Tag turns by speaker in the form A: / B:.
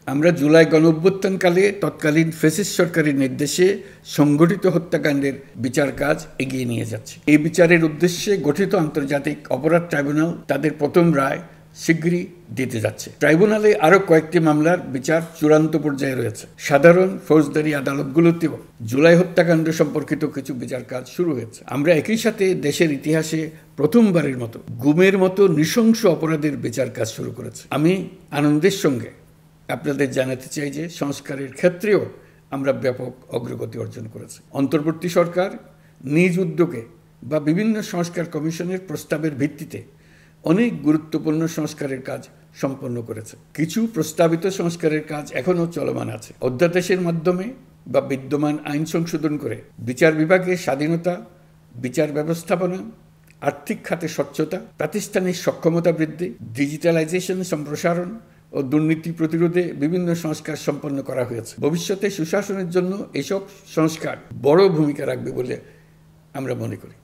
A: আমরা জুলাই গণঅভ্যুত্থানকালে তৎকালীন ফ্যাসিস্ট সরকারের নির্দেশে সংগঠিত হত্যাকাণ্ডের বিচার কাজ এগিয়ে নিয়ে যাচ্ছে। এই বিচারের উদ্দেশ্যে গঠিত আন্তর্জাতিক অপরাধ ট্রাইব্যুনাল তাদের প্রথম রায় শীঘ্রই দিতে যাচ্ছে। ট্রাইব্যুনালে আরও কয়েকটি মামলার বিচার চূড়ান্ত পর্যায়ে রয়েছে। সাধারণ ফৌজদারি আদালতগুলোতেও জুলাই হত্যাকাণ্ড সম্পর্কিত কিছু বিচার কাজ শুরু হয়েছে। আমরা একই সাথে দেশের ইতিহাসে প্রথমবারের মতো গুমের মতো নৃশংস অপরাধের বিচার কাজ শুরু করেছে। আমি আনন্দের সঙ্গে আপনাদের জানাতে চাই যে সংস্কারের ক্ষেত্রেও আমরা ব্যাপক অগ্রগতি অর্জন করেছি। অন্তর্বর্তী সরকার নিজ উদ্যোগে বা বিভিন্ন সংস্কার কমিশনের প্রস্তাবের ভিত্তিতে অনেক গুরুত্বপূর্ণ সংস্কারের কাজ সম্পন্ন করেছে। কিছু প্রস্তাবিত সংস্কারের কাজ এখনও চলমান আছে। অধ্যাদেশের মাধ্যমে বা বিদ্যমান আইন সংশোধন করে বিচার বিভাগের স্বাধীনতা, বিচার ব্যবস্থাপনা, আর্থিক খাতে স্বচ্ছতা, প্রাতিষ্ঠানিক সক্ষমতা বৃদ্ধি, ডিজিটালাইজেশন সম্প্রসারণ ও দুর্নীতি প্রতিরোধে বিভিন্ন সংস্কার সম্পন্ন করা হয়েছে। ভবিষ্যতে সুশাসনের জন্য এসব সংস্কার বড় ভূমিকা রাখবে বলে আমরা মনে করি।